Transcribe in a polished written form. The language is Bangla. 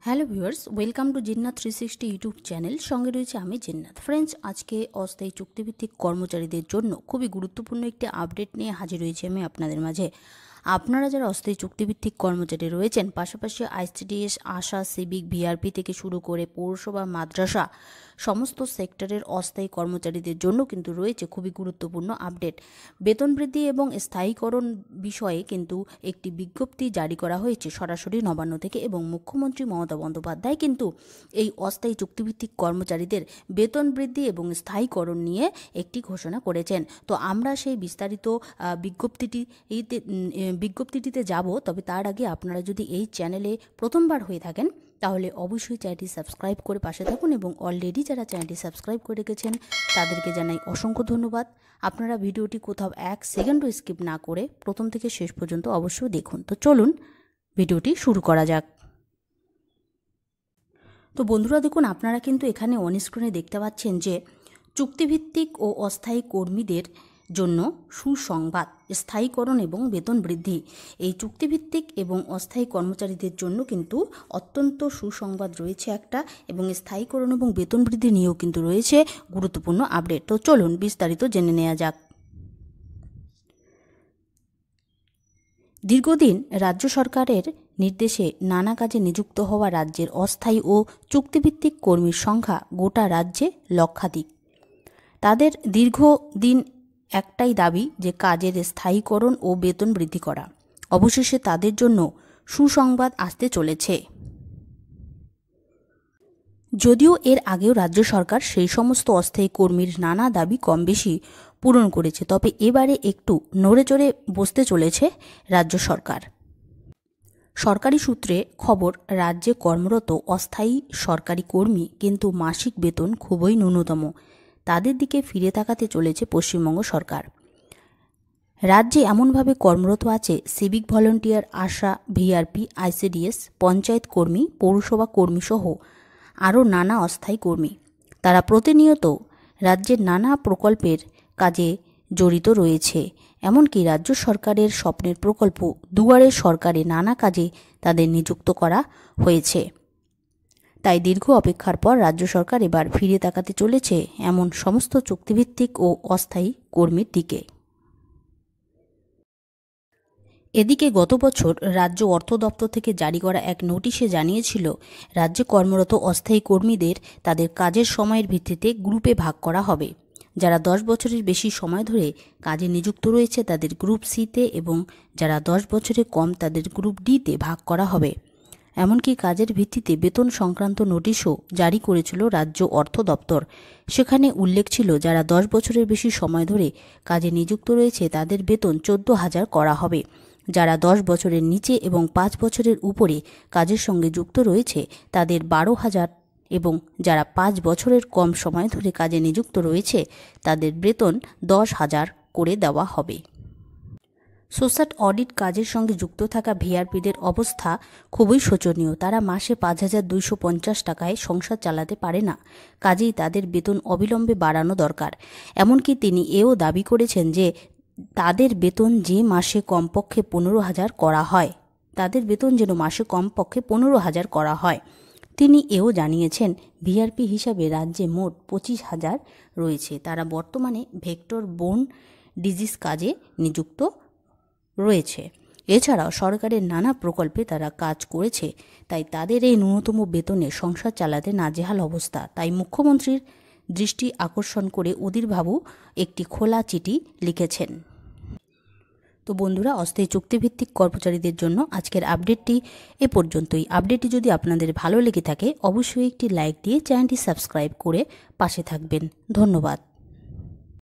Hello viewers, welcome to Jinnat 360 YouTube channel. সঙ্গে রয়েছে আমি জিন্নাত। ফ্রেন্ডস, আজকে অস্থায়ী চুক্তিভিত্তিক কর্মচারীদের জন্য খুবই গুরুত্বপূর্ণ একটি আপডেট নিয়ে হাজির হয়েছি আমি আপনাদের মাঝে। আপনারা যারা অস্থায়ী চুক্তিভিত্তিক কর্মচারী রয়েছেন, পাশাপাশি আইসিডিএস, আশা, সিভিক, ভিআরপি থেকে শুরু করে পৌরসভা, মাদ্রাসা সমস্ত সেক্টরের অস্থায়ী কর্মচারীদের জন্য কিন্তু রয়েছে খুবই গুরুত্বপূর্ণ আপডেট। বেতন বৃদ্ধি এবং স্থায়ীকরণ বিষয়ে কিন্তু একটি বিজ্ঞপ্তি জারি করা হয়েছে সরাসরি নবান্ন থেকে, এবং মুখ্যমন্ত্রী মমতা বন্দ্যোপাধ্যায় কিন্তু এই অস্থায়ী চুক্তিভিত্তিক কর্মচারীদের বেতন বৃদ্ধি এবং স্থায়ীকরণ নিয়ে একটি ঘোষণা করেছেন। তো আমরা সেই বিস্তারিত বিজ্ঞপ্তিটিতে যাব। তবে তার আগে আপনারা যদি এই চ্যানেলে প্রথমবার হয়ে থাকেন তাহলে অবশ্যই চ্যানেলটি সাবস্ক্রাইব করে পাশে থাকুন, এবং অলরেডি যারা চ্যানেলটি সাবস্ক্রাইব করে রেখেছেন তাদেরকে জানাই অসংখ্য ধন্যবাদ। আপনারা ভিডিওটি কোথাও এক সেকেন্ডও স্কিপ না করে প্রথম থেকে শেষ পর্যন্ত অবশ্যই দেখুন। তো চলুন ভিডিওটি শুরু করা যাক। তো বন্ধুরা দেখুন, আপনারা কিন্তু এখানে অন স্ক্রিনে দেখতে পাচ্ছেন যে চুক্তিভিত্তিক ও অস্থায়ী কর্মীদের জন্য সুসংবাদ, স্থায়ীকরণ এবং বেতন বৃদ্ধি। এই চুক্তিভিত্তিক এবং অস্থায়ী কর্মচারীদের জন্য কিন্তু অত্যন্ত সুসংবাদ রয়েছে একটা, এবং স্থায়ীকরণ এবং বেতন বৃদ্ধি নিয়েও কিন্তু রয়েছে গুরুত্বপূর্ণ আপডেট। তো চলুন বিস্তারিত জেনে নেওয়া যাক। দীর্ঘদিন রাজ্য সরকারের নির্দেশে নানা কাজে নিযুক্ত হওয়া রাজ্যের অস্থায়ী ও চুক্তিভিত্তিক কর্মীর সংখ্যা গোটা রাজ্যে লক্ষাধিক। তাদের দীর্ঘদিন একটাই দাবি যে কাজের স্থায়ীকরণ ও বেতন বৃদ্ধি করা। অবশেষে তাদের জন্য সুসংবাদ আসতে চলেছে। যদিও এর আগেও রাজ্য সরকার সেই সমস্ত অস্থায়ী কর্মীর নানা দাবি কম বেশি পূরণ করেছে, তবে এবারে একটু নড়েচড়ে বসতে চলেছে রাজ্য সরকার। সরকারি সূত্রে খবর, রাজ্যে কর্মরত অস্থায়ী সরকারি কর্মী কিন্তু মাসিক বেতন খুবই ন্যূনতম। তাদের দিকে ফিরে তাকাতে চলেছে পশ্চিমবঙ্গ সরকার। রাজ্যে এমনভাবে কর্মরত আছে সিভিক ভলেন্টিয়ার, আশা, ভিআরপি, আইসিডিএস, পঞ্চায়েত কর্মী, পৌরসভা কর্মী সহ আরও নানা অস্থায়ী কর্মী। তারা প্রতিনিয়ত রাজ্যের নানা প্রকল্পের কাজে জড়িত রয়েছে। এমনকি রাজ্য সরকারের স্বপ্নের প্রকল্প দুয়ারে সরকারে নানা কাজে তাদের নিযুক্ত করা হয়েছে। তাই দীর্ঘ অপেক্ষার পর রাজ্য সরকার এবার ফিরে তাকাতে চলেছে এমন সমস্ত চুক্তিভিত্তিক ও অস্থায়ী কর্মীর দিকে। এদিকে গত বছর রাজ্য অর্থ দপ্তর থেকে জারি করা এক নোটিশে জানিয়েছিল, রাজ্যে কর্মরত অস্থায়ী কর্মীদের তাদের কাজের সময়ের ভিত্তিতে গ্রুপে ভাগ করা হবে। যারা 10 বছরের বেশি সময় ধরে কাজে নিযুক্ত রয়েছে তাদের গ্রুপ সিতে, এবং যারা 10 বছরের কম তাদের গ্রুপ ডিতে ভাগ করা হবে। এমনকি কাজের ভিত্তিতে বেতন সংক্রান্ত নোটিশও জারি করেছিল রাজ্য অর্থ দপ্তর। সেখানে উল্লেখ ছিল, যারা 10 বছরের বেশি সময় ধরে কাজে নিযুক্ত রয়েছে তাদের বেতন 14,000 করা হবে। যারা 10 বছরের নিচে এবং 5 বছরের উপরে কাজের সঙ্গে যুক্ত রয়েছে তাদের 12,000, এবং যারা 5 বছরের কম সময় ধরে কাজে নিযুক্ত রয়েছে তাদের বেতন 10,000 করে দেওয়া হবে। সোসাইটি অডিট কাজের সঙ্গে যুক্ত থাকা ভিআরপিদের অবস্থা খুবই শোচনীয়। তারা মাসে 5,250 টাকায় সংসার চালাতে পারে না। কাজেই তাদের বেতন অবিলম্বে বাড়ানো দরকার। এমনকি তিনি এও দাবি করেছেন যে তাদের বেতন যে মাসে কমপক্ষে 15,000 করা হয়, তাদের বেতন যেন মাসে কমপক্ষে 15,000 করা হয়। তিনি এও জানিয়েছেন, ভিআরপি হিসাবে রাজ্যে মোট 25,000 রয়েছে। তারা বর্তমানে ভেক্টর বোন ডিজিজ কাজে নিযুক্ত রয়েছে। এছাড়াও সরকারের নানা প্রকল্পে তারা কাজ করেছে, তাই তাদের এই ন্যূনতম বেতনে সংসার চালাতে নাজেহাল অবস্থা। তাই মুখ্যমন্ত্রীর দৃষ্টি আকর্ষণ করে অধীরবাবু একটি খোলা চিঠি লিখেছেন। তো বন্ধুরা, অস্থায়ী চুক্তিভিত্তিক কর্মচারীদের জন্য আজকের আপডেটটি এ পর্যন্তই। আপডেটটি যদি আপনাদের ভালো লেগে থাকে অবশ্যই একটি লাইক দিয়ে চ্যানেলটি সাবস্ক্রাইব করে পাশে থাকবেন। ধন্যবাদ।